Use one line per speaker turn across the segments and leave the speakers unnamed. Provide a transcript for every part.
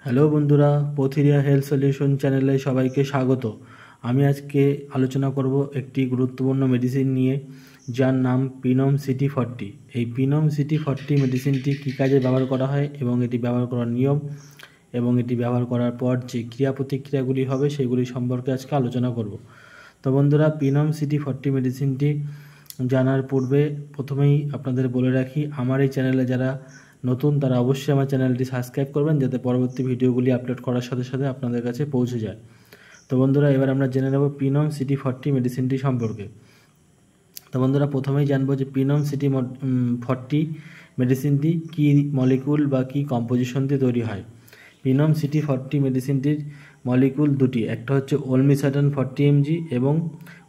Hello বন্ধুরা, পথিরিয়া health solution চ্যানেলে সবাইকে স্বাগত। আমি আজকে আলোচনা করব একটি গুরুত্বপূর্ণ মেডিসিন নিয়ে, যার নাম পিনম সিটি 40। এই পিনম সিটি 40 মেডিসিনটি কী কাজে ব্যবহার করা হয় এবং এটি ব্যবহার করার নিয়ম এবং এটি ব্যবহার করার পর যে ক্রিয়া প্রতিক্রিয়াগুলি হবে সেগুলি সম্পর্কে আজকে আলোচনা করব। তো বন্ধুরা, পিনম সিটি 40 মেডিসিনটি জানার পূর্বে প্রথমেই আপনাদের বলে রাখি, আমার এই চ্যানেলে যারা নতুন তারা অবশ্যই আমার চ্যানেলটি সাবস্ক্রাইব করবেন, যাতে পরবর্তী ভিডিওগুলি আপলোড করার সাথে সাথে আপনাদের কাছে পৌঁছে যায়। তো বন্ধুরা, এবার আমরা জেনে নেব পিনম সিটি 40 মেডিসিনটি সম্পর্কে। তো বন্ধুরা, প্রথমেই জানবো যে পিনম সিটি 40 মেডিসিনটি কী মলিকুল বা কী কম্পোজিশন দিয়ে তৈরি হয়। পিনম সিটি 40 মেডিসিনটির মলিকুল দুটি, একটা হচ্ছে ওলমিসাটান 40 mg এবং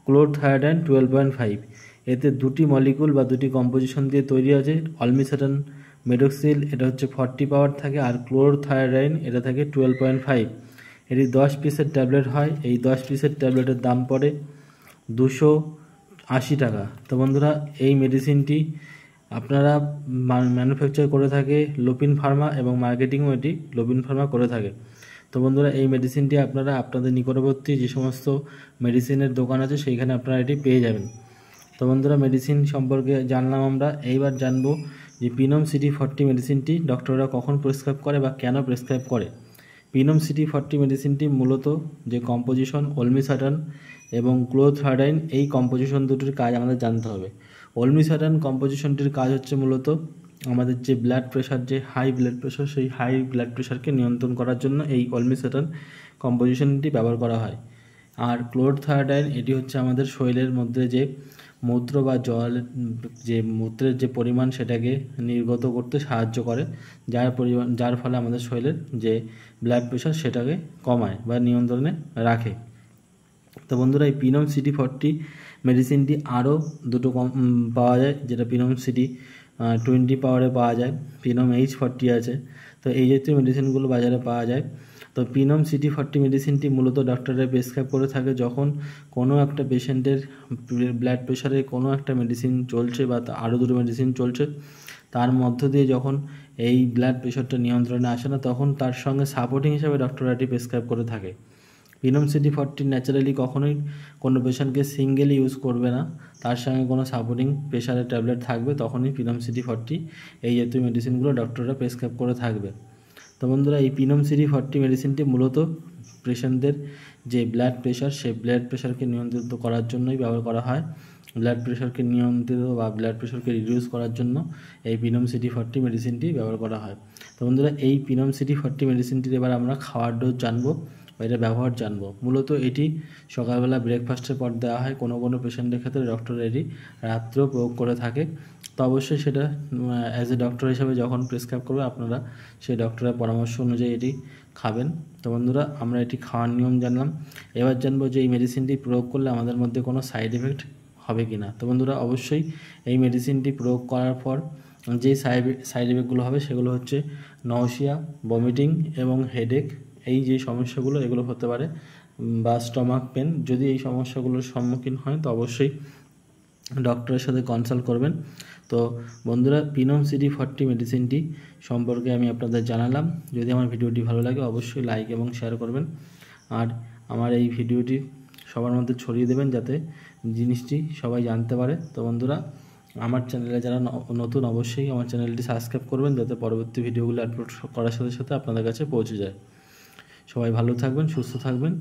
ক্লোরথায়োডাইন 12.5। এতে দুটি মলিকুল বা দুটি কম্পোজিশন দিয়ে তৈরি আছে। অলমিসাটান মেডক্সিল এটা হচ্ছে 40 পাওয়ার থাকে, আর ক্লোরথায়োডাইন এটা থাকে 12.5। এটি 10 পিসের ট্যাবলেট হয়। এই 10 পিসের ট্যাবলেটের দাম পড়ে 280 টাকা। তো বন্ধুরা, এই মেডিসিনটি আপনারা ম্যানুফ্যাকচার করে থাকে লুপিন ফার্মা এবং মার্কেটিংও এটি লুপিন ফার্মা করে থাকে। তো বন্ধুরা, এই মেডিসিনটি আপনারা আপনাদের নিকটবর্তী যে সমস্ত মেডিসিনের দোকান আছে সেইখানে আপনারা এটি পেয়ে যাবেন। তো বন্ধুরা, মেডিসিন সম্পর্কে জানলাম আমরা। এইবার জানবো যে পিনম সিটি 40 মেডিসিনটি ডক্টররা কখন প্রেসক্রাইব করে বা কেন প্রেসক্রাইব করে। পিনম সিটি 40 মেডিসিনটি মূলত যে কম্পোজিশন ওলমিসাটান এবং ক্লোরথায়োডাইন, এই কম্পোজিশন দুটির কাজ আমাদের জানতে হবে। ওলমিসাটান কম্পোজিশনটির কাজ হচ্ছে মূলত আমাদের যে ব্লাড প্রেশার, যে হাই ব্লাড প্রেশার, সেই হাই ব্লাড প্রেশারকে নিয়ন্ত্রণ করার জন্য এই ওলমিসাটান কম্পোজিশনটি ব্যবহার করা হয়। আর ক্লোরথায়োডাইন এটি হচ্ছে আমাদের শরীরের মধ্যে যে মূত্র বা জল, যে মূত্রের যে পরিমাণ সেটাকে নির্গত করতে সাহায্য করে, যার ফলে আমাদের শরীরের যে ব্লাড প্রেশার সেটাকে কমায় বা নিয়ন্ত্রণে রাখে। তো বন্ধুরা, এই পিনম সিটি 40 মেডিসিনটি আরও দুটো পাওয়া যায়, যেটা পিনম সিটি 20 পাওয়ারে পাওয়া যায়। পিনম H40 আছে। তো এই জাতীয় মেডিসিনগুলো বাজারে পাওয়া যায়। তো পিনম সিটি 40 মেডিসিনটি মূলত ডক্টররা প্রেসক্রাইব করে থাকে যখন কোনো একটা পেশেন্টের ব্লাড প্রেশারে কোনো একটা মেডিসিন চলছে বা আরও দুটো মেডিসিন চলছে, তার মধ্য দিয়ে যখন এই ব্লাড প্রেশারটা নিয়ন্ত্রণে আসে না, তখন তার সঙ্গে সাপোর্টিং হিসেবে ডক্টররা এটি প্রেসক্রাইব করে থাকে। পিনম সিটি 40 ন্যাচারালি কখনোই কোনো পেশেন্টকে সিঙ্গেলি ইউজ করবে না, তার সঙ্গে কোনো সাপোর্টিং প্রেশারের ট্যাবলেট থাকবে, তখনই পিনম সিটি 40 এই জাতীয় মেডিসিনগুলো ডক্টররা প্রেসক্রাইব করে থাকবে। তো বন্ধুরা, এই পিনম সিটি 40 মেডিসিনটি মূলত পেশেন্টদের যে ব্লাড প্রেশার, সেই ব্লাড প্রেশারকে নিয়ন্ত্রিত করার জন্যই ব্যবহার করা হয়। ব্লাড প্রেশারকে নিয়ন্ত্রিত বা ব্লাড প্রেশারকে রিডিউস করার জন্য এই পিনম সিটি 40 মেডিসিনটি ব্যবহার করা হয়। তো বন্ধুরা, এই পিনম সিটি 40 মেডিসিনটির এবার আমরা খাওয়ার ডোজ জানবো বা এটা ব্যবহার জানবো। মূলত এটি সকালবেলা ব্রেকফাস্টের পর দেওয়া হয়। কোনো কোনো পেশেন্টের ক্ষেত্রে ডক্টর এটি রাত্রেও প্রয়োগ করে থাকে। তো অবশ্যই সেটা অ্যাজ এ ডক্টর হিসাবে যখন প্রেসক্রাইব করবে, আপনারা সেই ডক্টরের পরামর্শ অনুযায়ী এটি খাবেন। তো বন্ধুরা, আমরা এটি খাওয়ার নিয়ম জানলাম। এবার জানবো যে এই মেডিসিনটি প্রয়োগ করলে আমাদের মধ্যে কোনো সাইড এফেক্ট হবে কি না। তো বন্ধুরা, অবশ্যই এই মেডিসিনটি প্রয়োগ করার পর যে সাইড এফেক্টগুলো হবে সেগুলো হচ্ছে নওশিয়া, বমিটিং এবং হেডেক। এই যে সমস্যাগুলো এগুলো হতে পারে, বা স্টমাক পেন। যদি এই সমস্যাগুলোর সম্মুখীন হয় তো অবশ্যই ডক্টরের সাথে কনসাল্ট করবেন। তো বন্ধুরা, পিনম সিটি 40 মেডিসিনটি সম্পর্কে আমি আপনাদের জানালাম। যদি আমার ভিডিওটি ভালো লাগে অবশ্যই লাইক এবং শেয়ার করবেন, আর আমার এই ভিডিওটি সবার মধ্যে ছড়িয়ে দেবেন যাতে জিনিসটি সবাই জানতে পারে। তো বন্ধুরা, আমার চ্যানেলে যারা নতুন অবশ্যই আমার চ্যানেলটি সাবস্ক্রাইব করবেন, যাতে পরবর্তী ভিডিওগুলো আপলোড করার সাথে সাথে আপনাদের কাছে পৌঁছে যায়। সবাই ভালো থাকবেন, সুস্থ থাকবেন।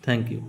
Thank you.